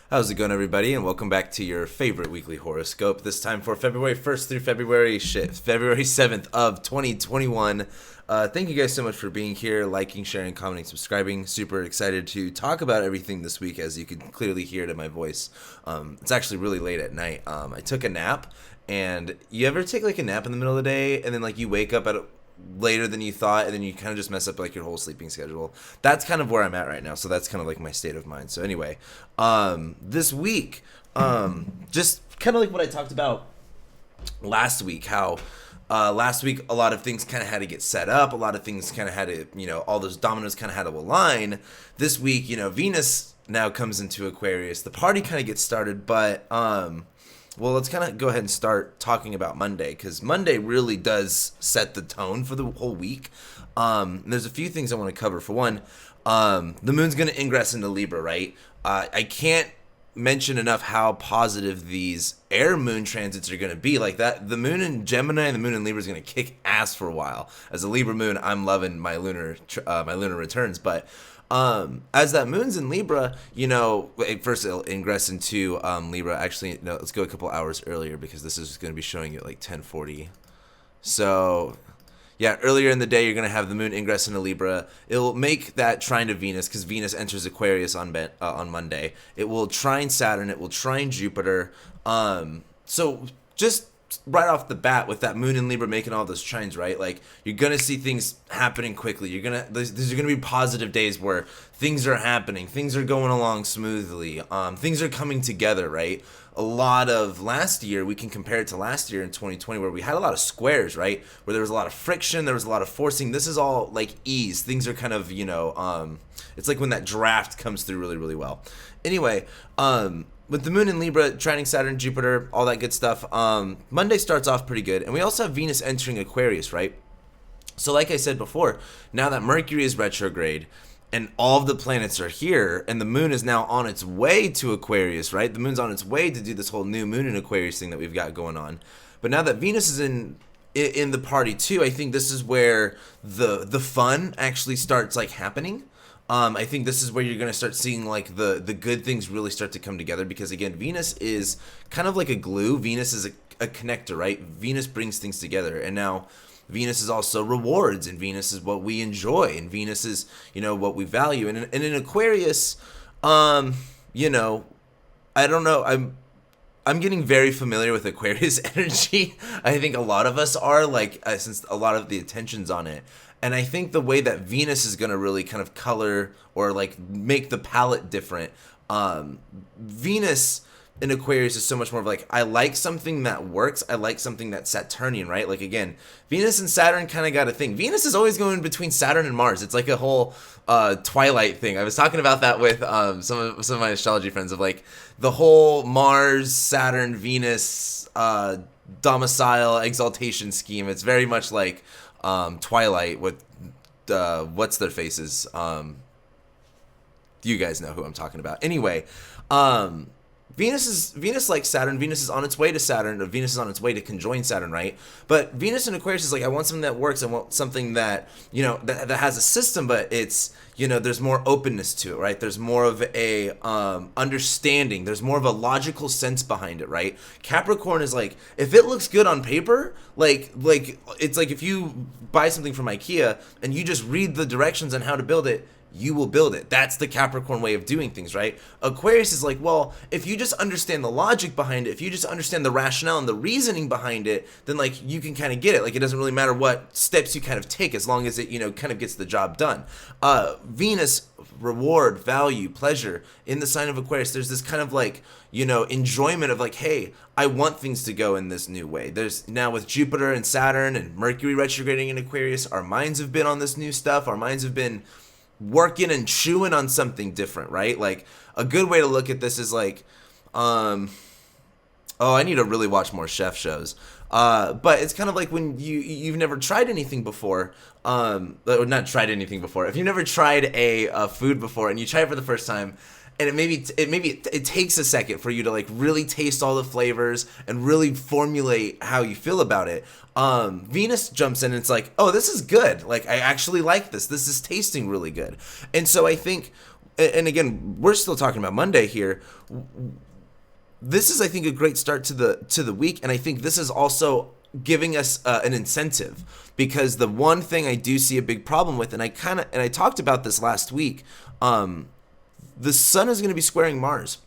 How's it going, everybody? And welcome back to your favorite weekly horoscope. This time for February 1st through February 7th of 2021. Thank you guys so much for being here, liking, sharing, commenting, subscribing. Super excited to talk about everything this week, as you can clearly hear it in my voice. It's actually really late at night. I took a nap, and you ever take like a nap in the middle of the day, and then like you wake up at later than you thought, and then you kind of just mess up like your whole sleeping schedule? That's kind of where I'm at right now, so that's kind of like my state of mind. So anyway, this week, just kind of like what I talked about last week, how last week a lot of things kind of had to get set up, a lot of things kind of had to, all those dominoes kind of had to align. This week, Venus now comes into Aquarius, the party kind of gets started, but well, let's kind of go ahead and start talking about Monday, because Monday really does set the tone for the whole week. There's a few things I want to cover. For one, the moon's going to ingress into Libra, right? I can't mention enough how positive these air moon transits are going to be. Like that, the moon in Gemini and the moon in Libra is going to kick ass for a while. As a Libra moon, I'm loving my lunar returns, but as that moon's in Libra, first it'll ingress into Libra. Actually, no, let's go a couple hours earlier, because this is going to be showing you at like 10:40. So, yeah, earlier in the day, you're going to have the moon ingress into Libra. It'll make that trine to Venus, because Venus enters Aquarius on Monday. It will trine Saturn. It will trine Jupiter. So just right off the bat, with that moon in Libra making all those trines, right? Like, you're gonna see things happening quickly. These are gonna be positive days where things are happening, things are going along smoothly, things are coming together, right? A lot of last year, we can compare it to last year in 2020, where we had a lot of squares, right? Where there was a lot of friction, there was a lot of forcing. This is all like ease. Things are kind of, it's like when that draft comes through really, really well. Anyway, with the moon in Libra, trining Saturn, Jupiter, all that good stuff, Monday starts off pretty good. And we also have Venus entering Aquarius, right? So like I said before, now that Mercury is retrograde and all of the planets are here, and the moon is now on its way to Aquarius, right? The moon's on its way to do this whole new moon in Aquarius thing that we've got going on. But now that Venus is in the party too, I think this is where the fun actually starts like happening. I think this is where you're going to start seeing like the good things really start to come together, because again, Venus is kind of like a glue. Venus is a connector, right? Venus brings things together, and now Venus is also rewards, and Venus is what we enjoy, and Venus is, what we value. And in Aquarius, I don't know, I'm getting very familiar with Aquarius energy. I think a lot of us are, like, since a lot of the attention's on it. And I think the way that Venus is going to really kind of color or like make the palette different, Venus in Aquarius is so much more of like, I like something that works. I like something that's Saturnian, right? Like, again, Venus and Saturn kind of got a thing. Venus is always going between Saturn and Mars. It's like a whole Twilight thing. I was talking about that with some of my astrology friends, of like the whole Mars, Saturn, Venus domicile exaltation scheme. It's very much like Twilight with what's their faces. You guys know who I'm talking about. Anyway, Venus like Saturn. Venus is on its way to Saturn, or Venus is on its way to conjoin Saturn, right? But Venus in Aquarius is like, I want something that works. I want something that, that has a system, but it's, there's more openness to it, right? There's more of a understanding. There's more of a logical sense behind it, right? Capricorn is like, if it looks good on paper, like it's like if you buy something from IKEA and you just read the directions on how to build it, you will build it. That's the Capricorn way of doing things, right? Aquarius is like, well, if you just understand the logic behind it, if you just understand the rationale and the reasoning behind it, then like you can kind of get it. Like, it doesn't really matter what steps you kind of take, as long as it, kind of gets the job done. Venus, reward, value, pleasure in the sign of Aquarius. There's this kind of like, enjoyment of like, hey, I want things to go in this new way. There's now, with Jupiter and Saturn and Mercury retrograding in Aquarius, our minds have been on this new stuff. Our minds have been working and chewing on something different, right? Like, a good way to look at this is like, I need to really watch more chef shows. But it's kind of like when you've never tried anything before, or not tried anything before. If you've never tried a food before and you try it for the first time, and it takes a second for you to like really taste all the flavors and really formulate how you feel about it. Venus jumps in and it's like, oh, this is good. Like, I actually like this. This is tasting really good. And so I think and again, we're still talking about Monday here. This is, I think, a great start to the week, and I think this is also giving us an incentive, because the one thing I do see a big problem with, and I talked about this last week, the sun is going to be squaring Mars.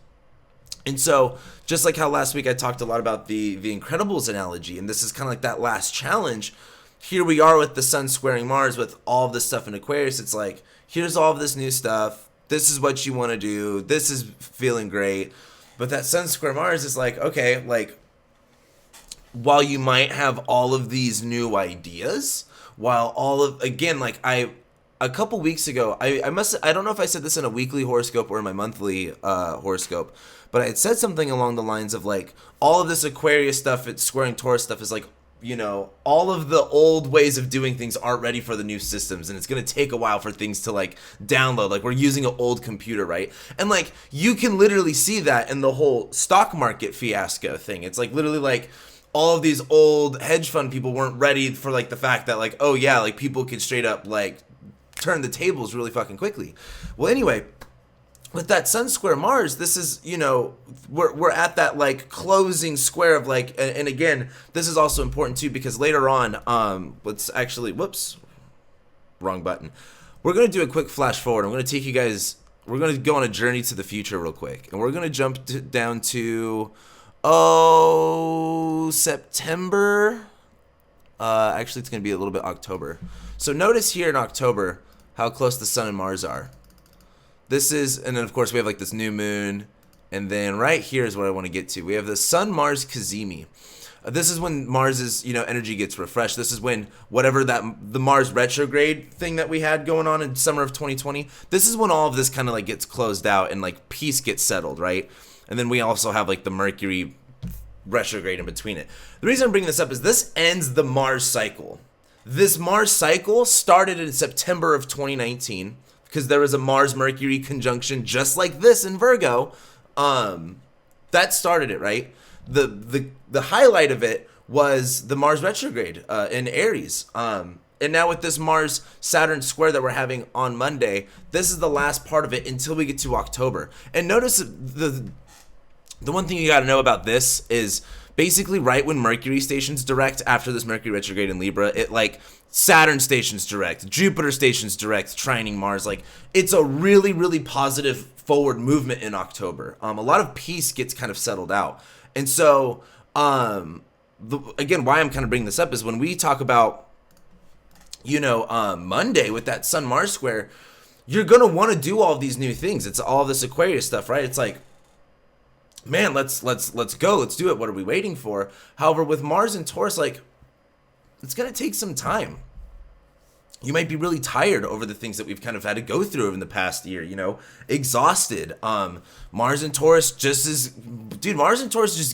And so, just like how last week I talked a lot about the Incredibles analogy, and this is kind of like that last challenge, here we are with the sun squaring Mars with all of this stuff in Aquarius. It's like, here's all of this new stuff. This is what you want to do. This is feeling great. But that sun square Mars is like, okay, like, while you might have all of these new ideas, a couple weeks ago, I don't know if I said this in a weekly horoscope or in my monthly horoscope, but I had said something along the lines of like, all of this Aquarius stuff, it's squaring Taurus stuff is like, you know, all of the old ways of doing things aren't ready for the new systems, and it's going to take a while for things to like download. Like, we're using an old computer, right? And like, you can literally see that in the whole stock market fiasco thing. It's like literally like, all of these old hedge fund people weren't ready for like the fact that like, oh yeah, like people could straight up like turn the tables really fucking quickly. Well, anyway, with that sun square Mars, this is, you know, we're at that like closing square of like, and again, this is also important too, because later on, let's actually, whoops, wrong button. We're going to do a quick flash forward. I'm going to take you guys, we're going to go on a journey to the future real quick, and we're going to jump down to, September. Actually, it's going to be a little bit October. So notice here in October how close the sun and Mars are. This is, and then of course we have like this new moon, and then right here is what I want to get to. We have the Sun Mars Cazimi. This is when Mars's, you know, energy gets refreshed. This is when whatever the Mars retrograde thing that we had going on in summer of 2020. This is when all of this kind of like gets closed out and like peace gets settled, right? And then we also have like the Mercury retrograde in between it. The reason I'm bringing this up is this ends the Mars cycle. This Mars cycle started in September of 2019 because there was a Mars-Mercury conjunction just like this in Virgo. That started it, right? The highlight of it was the Mars retrograde in Aries. And now with this Mars-Saturn square that we're having on Monday, this is the last part of it until we get to October. And notice the one thing you got to know about this is basically right when Mercury stations direct after this Mercury retrograde in Libra, it like Saturn stations direct, Jupiter stations direct, trining Mars. Like, it's a really, really positive forward movement in October. A lot of peace gets kind of settled out. And so, again, why I'm kind of bringing this up is when we talk about, you know, Monday with that Sun Mars square, you're going to want to do all of these new things. It's all this Aquarius stuff, right? It's like, man, let's go, let's do it. What are we waiting for? However, with Mars and Taurus, like, it's going to take some time. You might be really tired over the things that we've kind of had to go through in the past year, you know, exhausted. Mars and Taurus just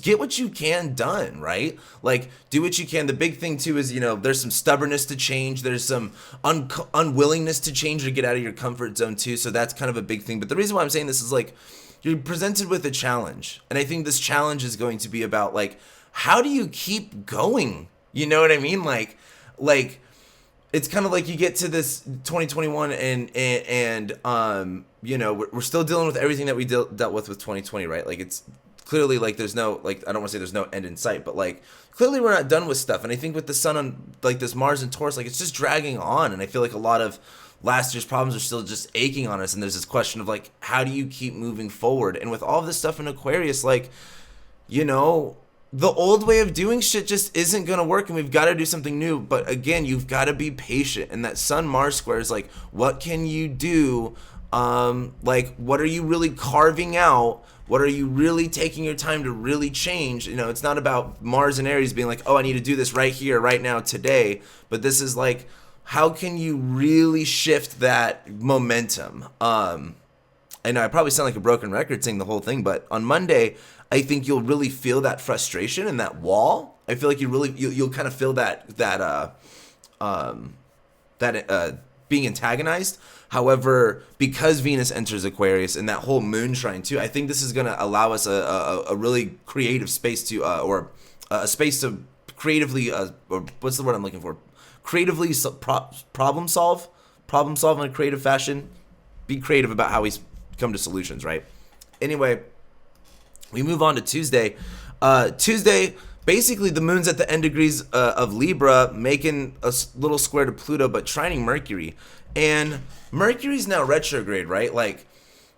get what you can done, right? Like, do what you can. The big thing too is, you know, there's some stubbornness to change. There's some unwillingness to change or get out of your comfort zone too. So that's kind of a big thing. But the reason why I'm saying this is like, you're presented with a challenge. And I think this challenge is going to be about like, how do you keep going? You know what I mean? Like it's kind of like you get to this 2021 and you know, we're still dealing with everything that we dealt with 2020, right? Like, it's clearly like there's no, like, I don't want to say there's no end in sight, but like clearly we're not done with stuff. And I think with the sun on like this Mars and Taurus, like, it's just dragging on. And I feel like a lot of last year's problems are still just aching on us. And there's this question of like, how do you keep moving forward? And with all of this stuff in Aquarius, like, you know, the old way of doing shit just isn't going to work, and we've got to do something new. But again, you've got to be patient. And that Sun Mars square is like, what can you do? Like, what are you really carving out? What are you really taking your time to really change? You know, it's not about Mars and Aries being like, oh, I need to do this right here, right now, today. But this is like, how can you really shift that momentum? I know I probably sound like a broken record saying the whole thing, but on Monday, I think you'll really feel that frustration and that wall. I feel like you'll kind of feel that being antagonized. However, because Venus enters Aquarius and that whole moon trine too, I think this is going to allow us a really creative space to, or a space to creatively, or what's the word I'm looking for? Creatively problem solve in a creative fashion. Be creative about how we come to solutions, right? Anyway, we move on to Tuesday. Tuesday, basically the moon's at the end degrees of Libra, making a little square to Pluto, but trining Mercury. And Mercury's now retrograde, right? Like,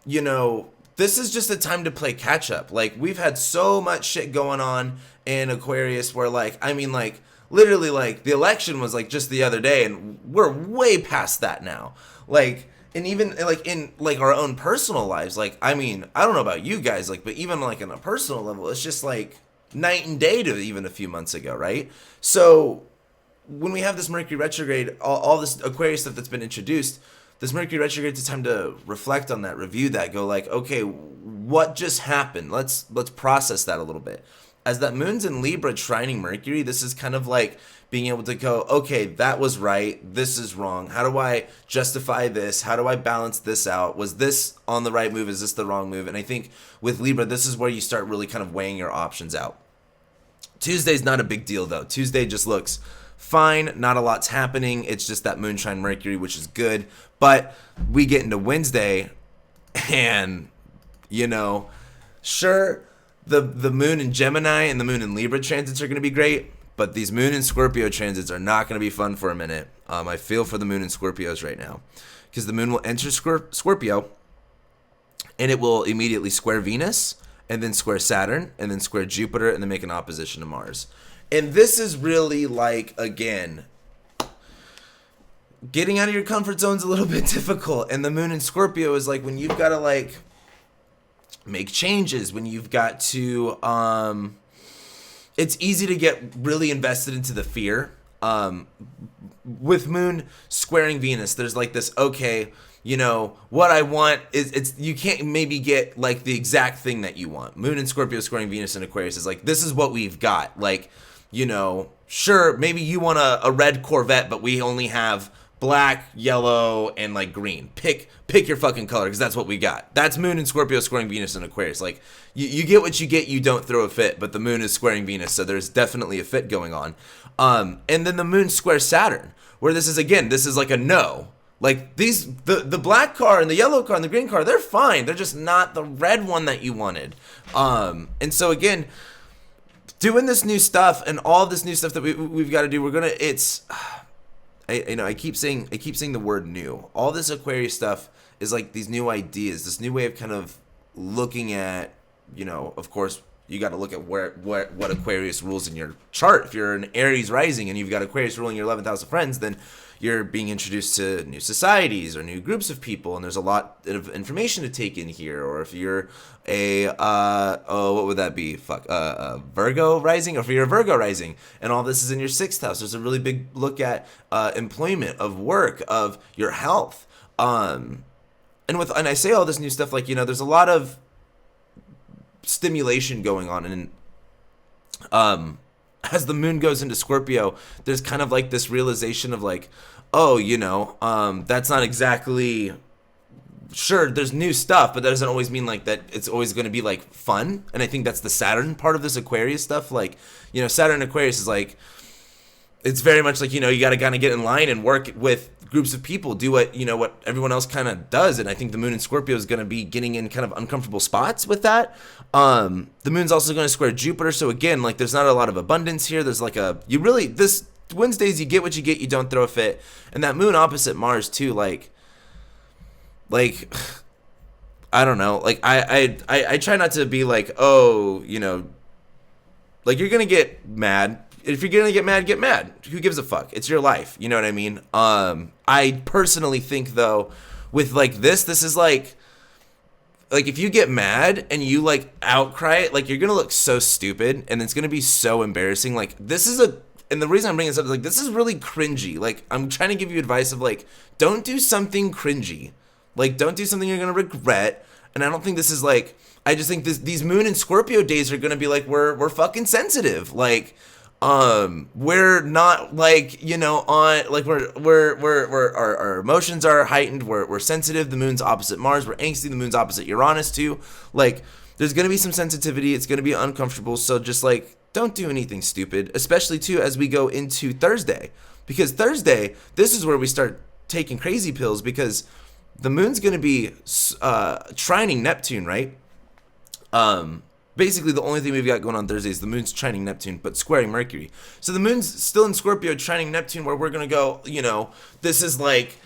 you know, this is just a time to play catch up. Like, we've had so much shit going on in Aquarius where, like, I mean, like, literally, like, the election was, like, just the other day, and we're way past that now. Like, and even, like, in, like, our own personal lives, like, I mean, I don't know about you guys, like, but even, like, on a personal level, it's just, like, night and day to even a few months ago, right? So when we have this Mercury retrograde, all this Aquarius stuff that's been introduced, this Mercury retrograde is a time to reflect on that, review that, go like, okay, what just happened? Let's process that a little bit. As that moon's in Libra trining Mercury, this is kind of like being able to go, okay, that was right, this is wrong. How do I justify this? How do I balance this out? Was this on the right move? Is this the wrong move? And I think with Libra, this is where you start really kind of weighing your options out. Tuesday's not a big deal though. Tuesday just looks fine, not a lot's happening. It's just that moon trine Mercury, which is good. But we get into Wednesday, and, you know, sure, the moon in Gemini and the moon in Libra transits are going to be great, but these moon and Scorpio transits are not going to be fun for a minute. I feel for the moon and Scorpios right now, because the moon will enter Scorpio, and it will immediately square Venus, and then square Saturn, and then square Jupiter, and then make an opposition to Mars. And this is really, like, again, getting out of your comfort zone is a little bit difficult. And the moon in Scorpio is like when you've got to, like, make changes, when you've got to, it's easy to get really invested into the fear. With moon squaring Venus, there's like this, okay, you know, what I want is, it's, you can't maybe get like the exact thing that you want. Moon and Scorpio squaring Venus and Aquarius is like, this is what we've got. Like, you know, sure, maybe you want a red Corvette, but we only have black, yellow, and like green. Pick your fucking color, because that's what we got. That's moon and Scorpio squaring Venus and Aquarius. Like, you get what you get, you don't throw a fit, but the moon is squaring Venus, so there's definitely a fit going on. And then the moon squares Saturn, where this is, again, this is like a no. Like, these, the black car and the yellow car and the green car, they're fine. They're just not the red one that you wanted. And so again, doing this new stuff and all this new stuff that we've got to do, we're gonna, it's, I keep saying the word new. All this Aquarius stuff is like these new ideas, this new way of kind of looking at, you know, of course, you got to look at what Aquarius rules in your chart. If you're an Aries rising and you've got Aquarius ruling your 11th house of friends, then you're being introduced to new societies or new groups of people, and there's a lot of information to take in here. Or if you're a what would that be? Virgo rising, or if you're a Virgo rising, and all this is in your 6th house, there's a really big look at employment, of work, of your health. And I say all this new stuff, like, you know, there's a lot of stimulation going on, and as the moon goes into Scorpio, there's kind of like this realization of like, oh, you know, that's not exactly, sure, there's new stuff, but that doesn't always mean like that it's always going to be like fun. And I think that's the Saturn part of this Aquarius stuff. Like, you know, Saturn Aquarius is like, it's very much like, you know, you got to kind of get in line and work with groups of people, do what, you know, what everyone else kind of does. And I think the moon in Scorpio is going to be getting in kind of uncomfortable spots with that. The moon's also going to square Jupiter. So again, like, there's not a lot of abundance here. There's like this Wednesdays, you get what you get, you don't throw a fit. And that moon opposite Mars too, like, I don't know. Like, I try not to be like, oh, you know, like, you're going to get mad. If you're gonna get mad. Who gives a fuck? It's your life. You know what I mean? I personally think, though, with like this is like if you get mad and you like outcry it, like, you're gonna look so stupid, and it's gonna be so embarrassing. Like, and the reason I'm bringing this up is like, this is really cringy. Like, I'm trying to give you advice of like, don't do something cringy. Like, don't do something you're gonna regret. And I don't think this is like, I just think these moon and Scorpio days are gonna be like, we're fucking sensitive. Like, we're not like, you know, on like our emotions are heightened, we're sensitive. The moon's opposite Mars, we're angsty. The moon's opposite Uranus too. Like, there's gonna be some sensitivity, it's gonna be uncomfortable. So just like, don't do anything stupid, especially too as we go into Thursday, because Thursday, this is where we start taking crazy pills, because the moon's going to be trining Neptune, right? Basically, the only thing we've got going on Thursday is the moon's trining Neptune, but squaring Mercury. So the moon's still in Scorpio, trining Neptune, where we're going to go, this is like,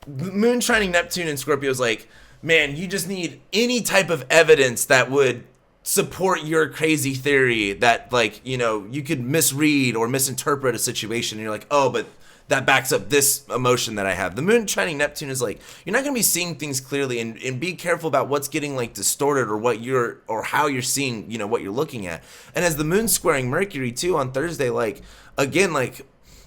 the moon trining Neptune in Scorpio is like, man, you just need any type of evidence that would support your crazy theory that, like, you could misread or misinterpret a situation, and you're like, oh, but that backs up this emotion that I have. The moon trining Neptune is like, you're not going to be seeing things clearly, and be careful about what's getting like distorted or how you're seeing, what you're looking at. And as the moon's squaring Mercury too on Thursday, like, again, like,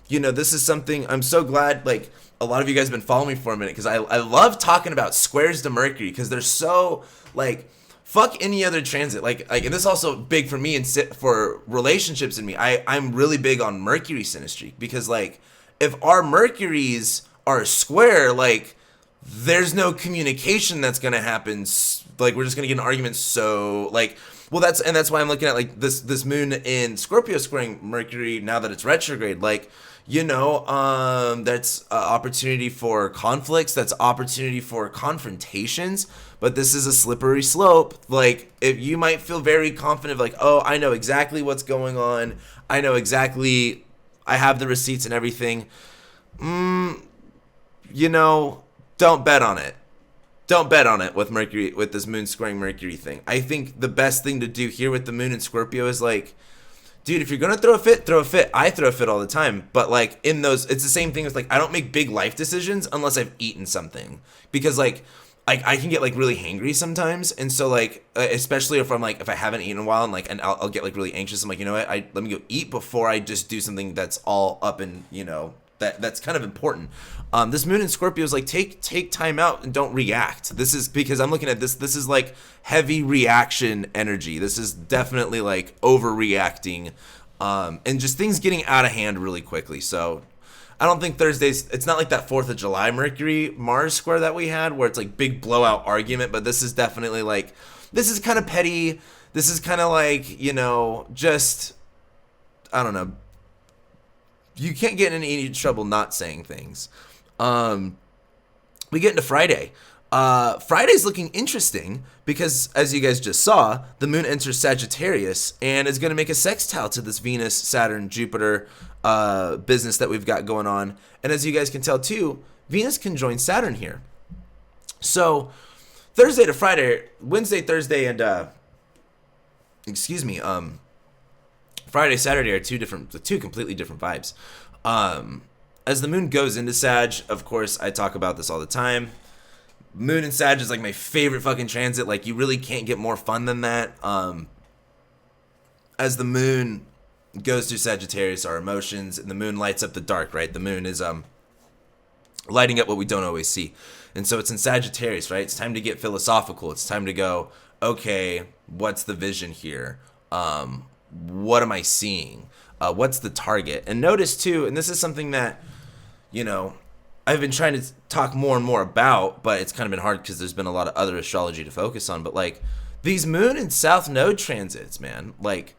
this is something I'm so glad, like, a lot of you guys have been following me for a minute, because I love talking about squares to Mercury, because they're so, like, fuck any other transit. Like, and this is also big for me and for relationships in me. I'm really big on Mercury synastry, because, like, if our Mercuries are square, like, there's no communication that's gonna happen. Like, we're just gonna get an argument. So, like, well, that's why I'm looking at, like, this moon in Scorpio squaring Mercury now that it's retrograde. Like, that's opportunity for conflicts. That's opportunity for confrontations. But this is a slippery slope. Like, if you might feel very confident, like, oh, I know exactly what's going on. I know exactly. I have the receipts and everything. Don't bet on it. Don't bet on it with Mercury, with this moon squaring Mercury thing. I think the best thing to do here with the moon in Scorpio is, like, dude, if you're gonna throw a fit, throw a fit. I throw a fit all the time, but, like, in those, it's the same thing as, like, I don't make big life decisions unless I've eaten something, because, like, I can get, like, really hangry sometimes, and so, like, especially if I haven't eaten in a while, and I'll get, like, really anxious. I'm like, you know what, let me go eat before I just do something that's all up and, that's kind of important. This moon in Scorpio is like, take time out and don't react. This is because I'm looking at this is like heavy reaction energy. This is definitely like overreacting, and just things getting out of hand really quickly. So I don't think Thursday's, it's not like that 4th of July Mercury Mars square that we had where it's like big blowout argument, but this is definitely like, this is kind of petty. This is kind of like, just, I don't know. You can't get in any trouble not saying things. We get into Friday. Friday's looking interesting because, as you guys just saw, the moon enters Sagittarius and is going to make a sextile to this Venus, Saturn, Jupiter business that we've got going on. And as you guys can tell too, Venus conjoins Saturn here. So Thursday to Friday, Wednesday, Thursday, and Friday, Saturday are two completely different vibes. As the moon goes into Sag, of course, I talk about this all the time. Moon in Sag is like my favorite fucking transit. Like, you really can't get more fun than that. As the moon goes through Sagittarius, our emotions, and the moon lights up the dark, right? The moon is lighting up what we don't always see. And so it's in Sagittarius, right? It's time to get philosophical. It's time to go, okay, what's the vision here? What am I seeing? What's the target? And notice too, and this is something that, I've been trying to talk more and more about, but it's kind of been hard because there's been a lot of other astrology to focus on. But, like, these moon and south node transits, man, like,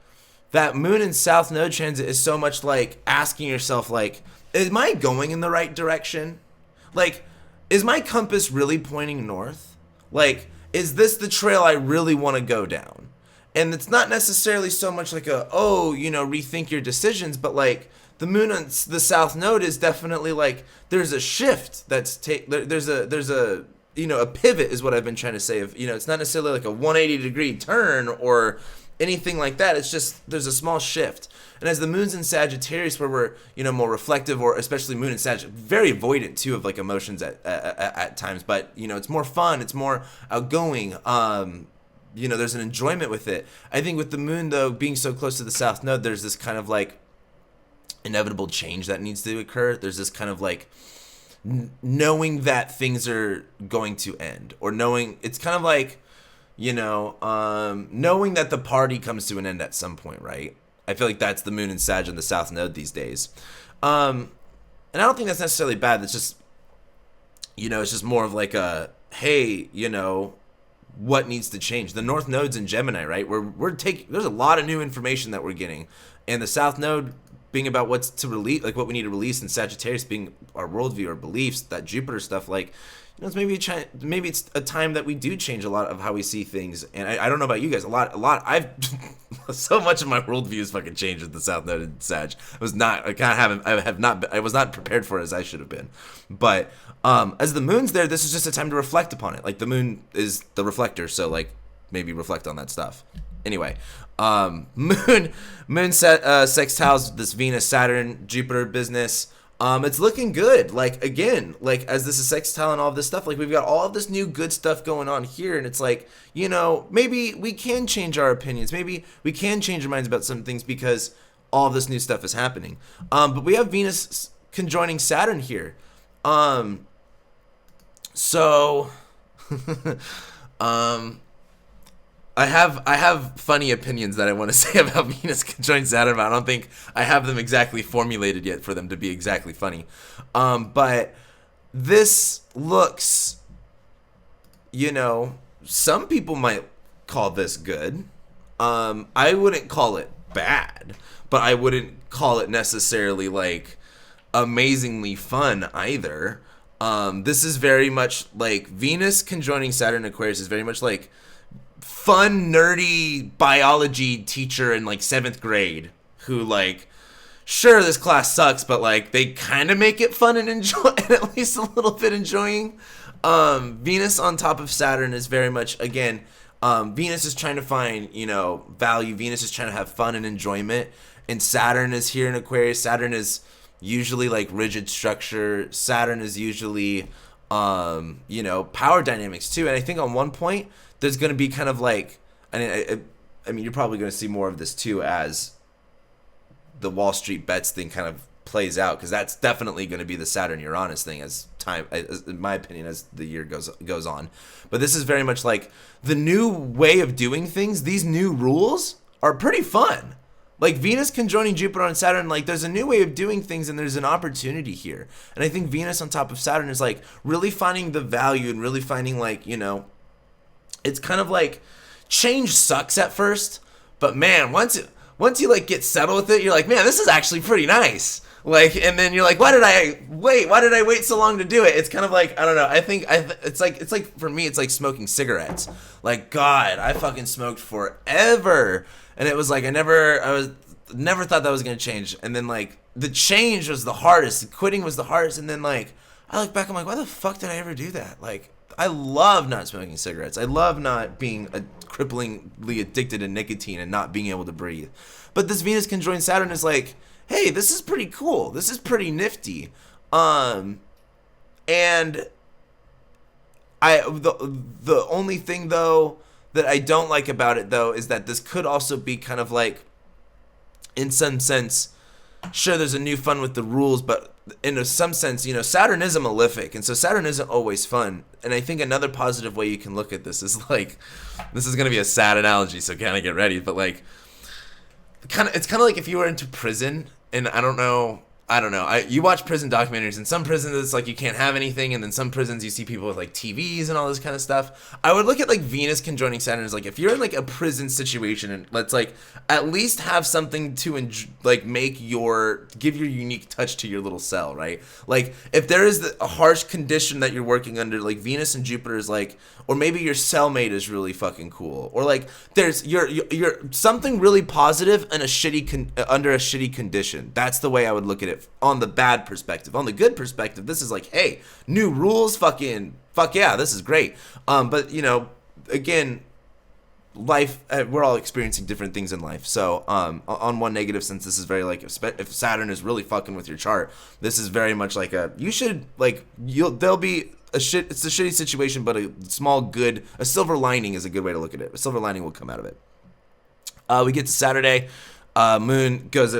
that moon and south node transit is so much like asking yourself, like, am I going in the right direction? Like, is my compass really pointing north? Like, is this the trail I really want to go down? And it's not necessarily so much like rethink your decisions, but, like, the moon on the south node is definitely like, there's a shift there's a pivot is what I've been trying to say. It's not necessarily like a 180-degree turn or anything like that. It's just, there's a small shift. And as the moon's in Sagittarius, where we're, more reflective, or especially moon in Sag, very avoidant too of like emotions at times, but, it's more fun. It's more outgoing. There's an enjoyment with it. I think with the moon, though, being so close to the south node, there's this kind of like inevitable change that needs to occur. There's this kind of like knowing that things are going to end, or knowing, it's kind of like, knowing that the party comes to an end at some point, right? I feel like that's the moon and Sag in the south node these days. And I don't think that's necessarily bad. It's just, it's just more of like a, hey, what needs to change? The north node's in Gemini, right? There's a lot of new information that we're getting, and the south node being about what's to release, like what we need to release, and Sagittarius being our worldview or beliefs, that Jupiter stuff, like, maybe it's a time that we do change a lot of how we see things. And I don't know about you guys, a lot. I've so much of my worldview has fucking changed with the South Node and Sag. I was not prepared for it as I should have been. But as the moon's there, this is just a time to reflect upon it. Like the moon is the reflector, so like maybe reflect on that stuff. Anyway, moon sextiles this Venus, Saturn, Jupiter business. It's looking good. Like again, like as this is sextile and all of this stuff, like we've got all of this new good stuff going on here, and it's like, you know, maybe we can change our opinions, maybe we can change our minds about some things because all of this new stuff is happening. But we have Venus conjoining Saturn here. So I have funny opinions that I want to say about Venus conjoined Saturn, but I don't think I have them exactly formulated yet for them to be exactly funny. But this looks, you know, some people might call this good. I wouldn't call it bad, but I wouldn't call it necessarily like amazingly fun either. This is very much like Venus conjoining Saturn and Aquarius is very much like fun, nerdy biology teacher in like 7th grade who like, sure, this class sucks, but like they kind of make it fun and enjoy and at least a little bit enjoying. Venus on top of Saturn is very much, again, Venus is trying to find, you know, value. Venus is trying to have fun and enjoyment. And Saturn is here in Aquarius. Saturn is usually like rigid structure. Saturn is usually, you know, power dynamics too. And I think on one point, there's going to be kind of like, I mean, you're probably going to see more of this too as the Wall Street bets thing kind of plays out, because that's definitely going to be the Saturn-Uranus thing as time, in my opinion, as the year goes on. But this is very much like the new way of doing things. These new rules are pretty fun. Like Venus conjoining Jupiter on Saturn, like there's a new way of doing things and there's an opportunity here. And I think Venus on top of Saturn is like really finding the value and really finding like, you know, it's kind of like change sucks at first, but man, once you like get settled with it, you're like, man, this is actually pretty nice. Like, and then you're like, why did I wait so long to do it? It's kind of like, I don't know. I think it's like for me, it's like smoking cigarettes. Like, God, I fucking smoked forever. And it was like, I never thought that was going to change. And then like the change was the hardest. Quitting was the hardest. And then like, I look back, I'm like, why the fuck did I ever do that? Like, I love not smoking cigarettes. I love not being cripplingly addicted to nicotine and not being able to breathe. But this Venus conjoined Saturn is like, hey, this is pretty cool. This is pretty nifty. And the only thing though that I don't like about it though is that this could also be kind of like, in some sense, sure, there's a new fun with the rules, but in some sense, you know, Saturn is a malefic, and so Saturn isn't always fun. And I think another positive way you can look at this is like, this is gonna be a sad analogy, so kind of get ready. But like, it's kind of like if you were into prison, and I don't know. You watch prison documentaries, and some prisons it's like you can't have anything, and then some prisons you see people with like TVs and all this kind of stuff. I would look at like Venus conjoining Saturn as like, if you're in like a prison situation, and let's like at least have something to give your unique touch to your little cell, right? Like if there is a harsh condition that you're working under, like Venus and Jupiter is like, or maybe your cellmate is really fucking cool, or like there's you're something really positive and under a shitty condition. That's the way I would look at it on the bad perspective. On the good perspective, this is like, hey, new rules, fuck yeah, this is great. But you know, again, life, we're all experiencing different things in life. So on one negative sense, this is very like, if Saturn is really fucking with your chart, this is very much like it's a shitty situation, but a small good, a silver lining is a good way to look at it. A silver lining will come out of it. We get to Saturday, moon goes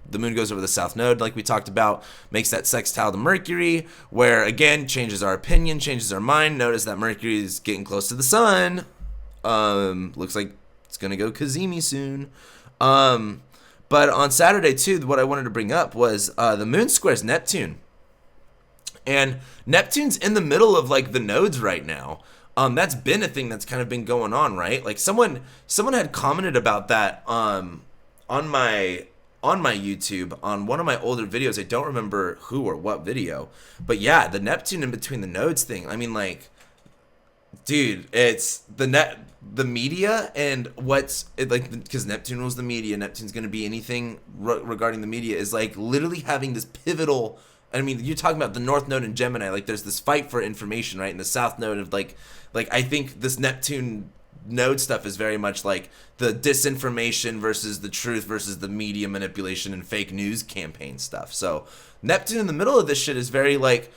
the moon goes over the south node, like we talked about, makes that sextile to Mercury, where again changes our opinion, changes our mind. Notice that Mercury is getting close to the sun. Looks like it's gonna go Kazemi soon. But on Saturday too, what I wanted to bring up was the moon squares Neptune. And Neptune's in the middle of like the nodes right now. That's been a thing that's kind of been going on, right? Like someone had commented about that on on my YouTube on one of my older videos. I don't remember who or what video, but yeah, the Neptune in between the nodes thing. I mean, like, dude, it's the media and because Neptune rules the media. Neptune's going to be anything regarding the media is like literally having this pivotal. I mean, you're talking about the North Node in Gemini. Like, there's this fight for information, right? And the South Node of like I think this Neptune node stuff is very much like the disinformation versus the truth versus the media manipulation and fake news campaign stuff. So Neptune in the middle of this shit is very like,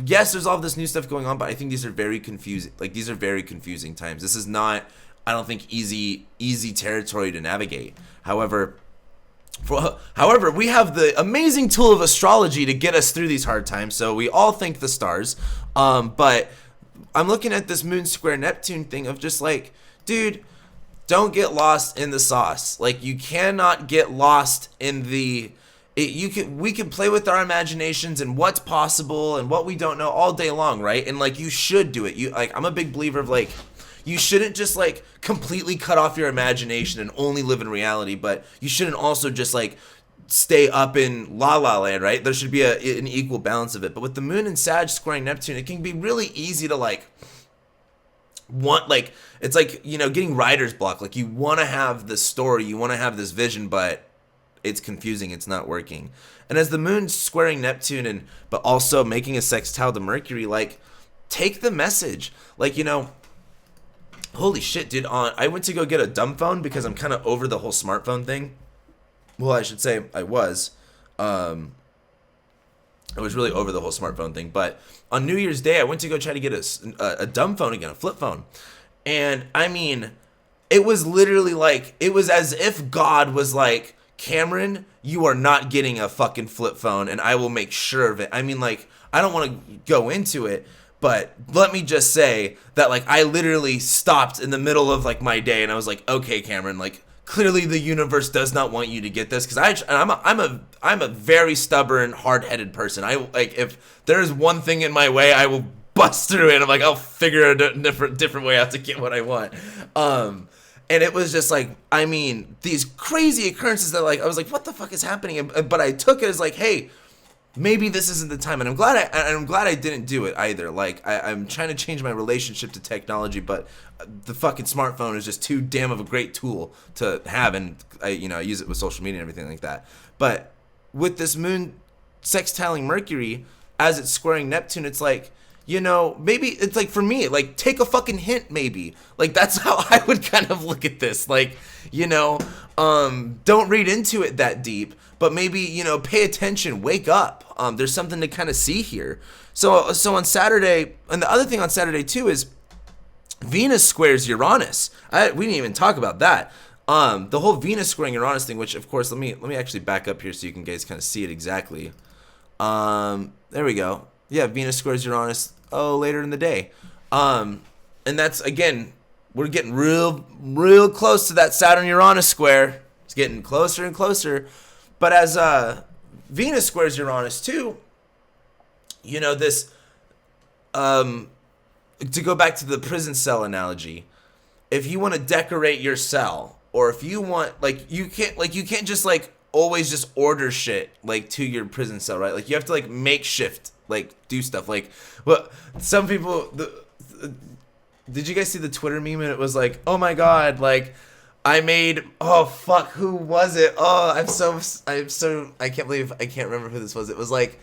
yes, there's all this new stuff going on, but I think these are very confusing. Like, these are very confusing times. This is not, I don't think, easy territory to navigate. However, we have the amazing tool of astrology to get us through these hard times. So we all thank the stars. But I'm looking at this moon square Neptune thing of just like, dude, don't get lost in the sauce. Like, you cannot get lost in we can play with our imaginations and what's possible and what we don't know all day long, right? And like, you should do it. I'm a big believer of like, you shouldn't just like completely cut off your imagination and only live in reality, but you shouldn't also just like stay up in la la land, right? There should be an equal balance of it. But with the moon and Sag squaring Neptune, it can be really easy to like it's like, you know, getting writer's block. Like, you want to have this story, you want to have this vision, but it's confusing, it's not working. And as the moon squaring Neptune but also making a sextile to Mercury, like, take the message. Like, you know, holy shit, dude, I went to go get a dumb phone because I'm kind of over the whole smartphone thing. Well, I should say I was. I was really over the whole smartphone thing. But on New Year's Day, I went to go try to get a dumb phone again, a flip phone. And, I mean, it was literally like, it was as if God was like, Cameron, you are not getting a fucking flip phone, and I will make sure of it. I mean, like, I don't want to go into it, but let me just say that, like, I literally stopped in the middle of, like, my day, and I was like, okay, Cameron, like, clearly the universe does not want you to get this, because I'm a very stubborn, hard-headed person. I, like, if there's one thing in my way, I will bust through it. I'm like, I'll figure a different way out to get what I want. And it was just like, I mean, these crazy occurrences that, like, I was like, what the fuck is happening? But I took it as like, hey, maybe this isn't the time. And I'm glad I didn't do it either. Like, I'm trying to change my relationship to technology, but the fucking smartphone is just too damn of a great tool to have. And I use it with social media and everything like that. But with this moon sextiling Mercury as it's squaring Neptune, it's like, you know, maybe it's like, for me, like, take a fucking hint, maybe. Like, that's how I would kind of look at this. Like, you know, don't read into it that deep, but maybe, you know, pay attention, wake up. There's something to kind of see here. So on Saturday, and the other thing on Saturday too is Venus squares Uranus. We didn't even talk about that. The whole Venus squaring Uranus thing, which of course, let me actually back up here so you can guys kind of see it exactly. There we go. Yeah, Venus squares Uranus, later in the day. And that's, again, we're getting real close to that Saturn-Uranus square. It's getting closer and closer. But as Venus squares Uranus too, you know, this, to go back to the prison cell analogy, if you want to decorate your cell, or if you want, like, you can't just, like, always just order shit, like, to your prison cell, right? Like, you have to, like, makeshift, like, do stuff. Like, well, some people, did you guys see the Twitter meme? And it was like, oh my god, like, I made, oh fuck, who was it? Oh, I can't believe I can't remember who this was. It was like,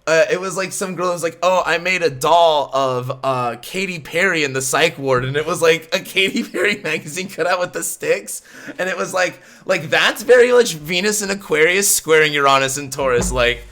it was like some girl that was like, oh, I made a doll of Katy Perry in the psych ward, and it was like a Katy Perry magazine cut out with the sticks, and it was like that's very much Venus and Aquarius squaring Uranus and Taurus. Like,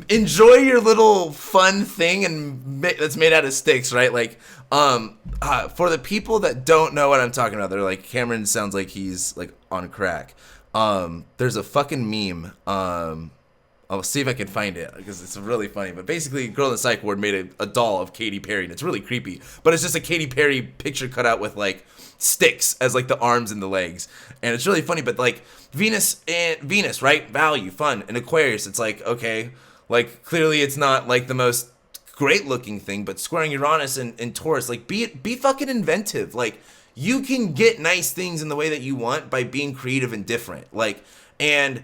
enjoy your little fun thing and that's made out of sticks, right? Like, for the people that don't know what I'm talking about, they're like, Cameron sounds like he's like on crack. There's a fucking meme. I'll see if I can find it because it's really funny. But basically, a girl in the psych ward made a doll of Katy Perry, and it's really creepy. But it's just a Katy Perry picture cut out with like sticks as like the arms and the legs, and it's really funny. But like Venus, right? Value, fun, and Aquarius, it's like, okay, like clearly it's not like the most great looking thing, but squaring Uranus and Taurus, like be fucking inventive. Like, you can get nice things in the way that you want by being creative and different. Like, And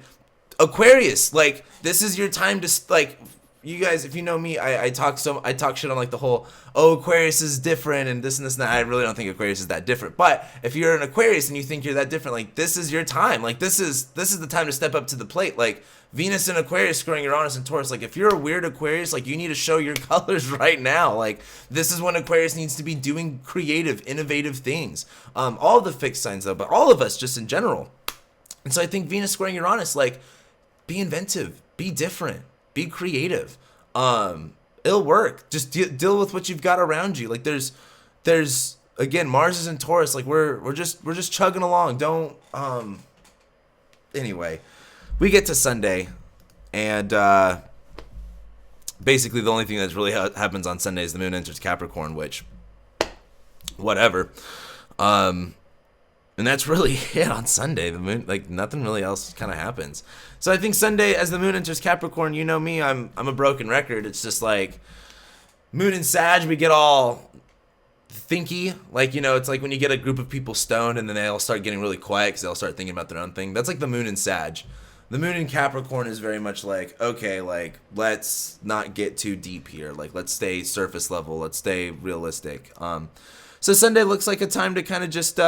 Aquarius, like, this is your time to, like, you guys, if you know me, I talk shit on like the whole, oh, Aquarius is different and this and this and that. I really don't think Aquarius is that different. But if you're an Aquarius and you think you're that different, like, this is your time. Like, this is the time to step up to the plate. Like, Venus and Aquarius squaring Uranus and Taurus. Like, if you're a weird Aquarius, like, you need to show your colors right now. Like, this is when Aquarius needs to be doing creative, innovative things. All the fixed signs though, but all of us just in general. And so I think Venus squaring Uranus, like, be inventive, be different, be creative. It'll work. Just deal with what you've got around you. Like, there's again, Mars is in Taurus. Like, we're just chugging along. Don't anyway, we get to Sunday, and basically the only thing that really happens on Sunday is the moon enters Capricorn, which whatever. And that's really it on Sunday. The moon, like, nothing really else kind of happens. So I think Sunday, as the moon enters Capricorn, you know me, I'm a broken record. It's just like moon and Sag, we get all thinky. Like, you know, it's like when you get a group of people stoned and then they all start getting really quiet because they all start thinking about their own thing. That's like the moon and Sag. The moon in Capricorn is very much like, okay, like, let's not get too deep here. Like, let's stay surface level. Let's stay realistic. So Sunday looks like a time to kind of just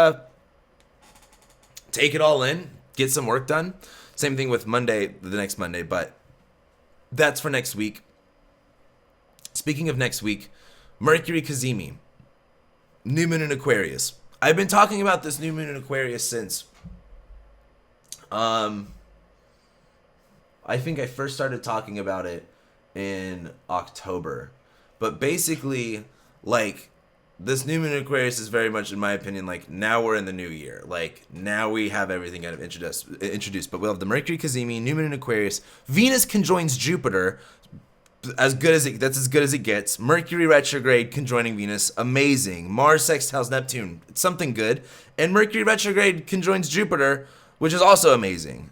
take it all in, get some work done. Same thing with Monday, the next Monday, but that's for next week. Speaking of next week, Mercury Cazimi, new moon in Aquarius. I've been talking about this new moon in Aquarius since I think I first started talking about it in October. But basically, like, this new moon in Aquarius is very much, in my opinion, like, now we're in the new year. Like, now we have everything kind of introduced. But we'll have the Mercury Cazimi, new moon in Aquarius. Venus conjoins Jupiter. That's as good as it gets. Mercury retrograde conjoining Venus. Amazing. Mars sextiles Neptune. It's something good. And Mercury retrograde conjoins Jupiter, which is also amazing.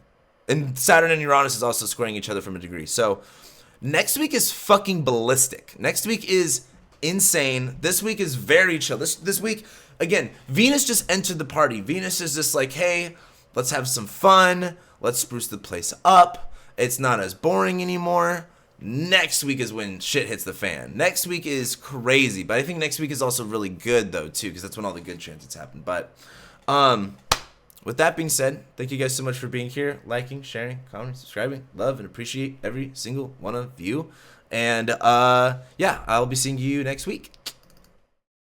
And Saturn and Uranus is also squaring each other from a degree. So next week is fucking ballistic. Next week is insane. This week is very chill. This week, again, Venus just entered the party. Venus is just like, hey, let's have some fun. Let's spruce the place up. It's not as boring anymore. Next week is when shit hits the fan. Next week is crazy, but I think next week is also really good though too, because that's when all the good transits happen. But with that being said, thank you guys so much for being here, liking, sharing, commenting, subscribing. Love and appreciate every single one of you. And yeah, I'll be seeing you next week.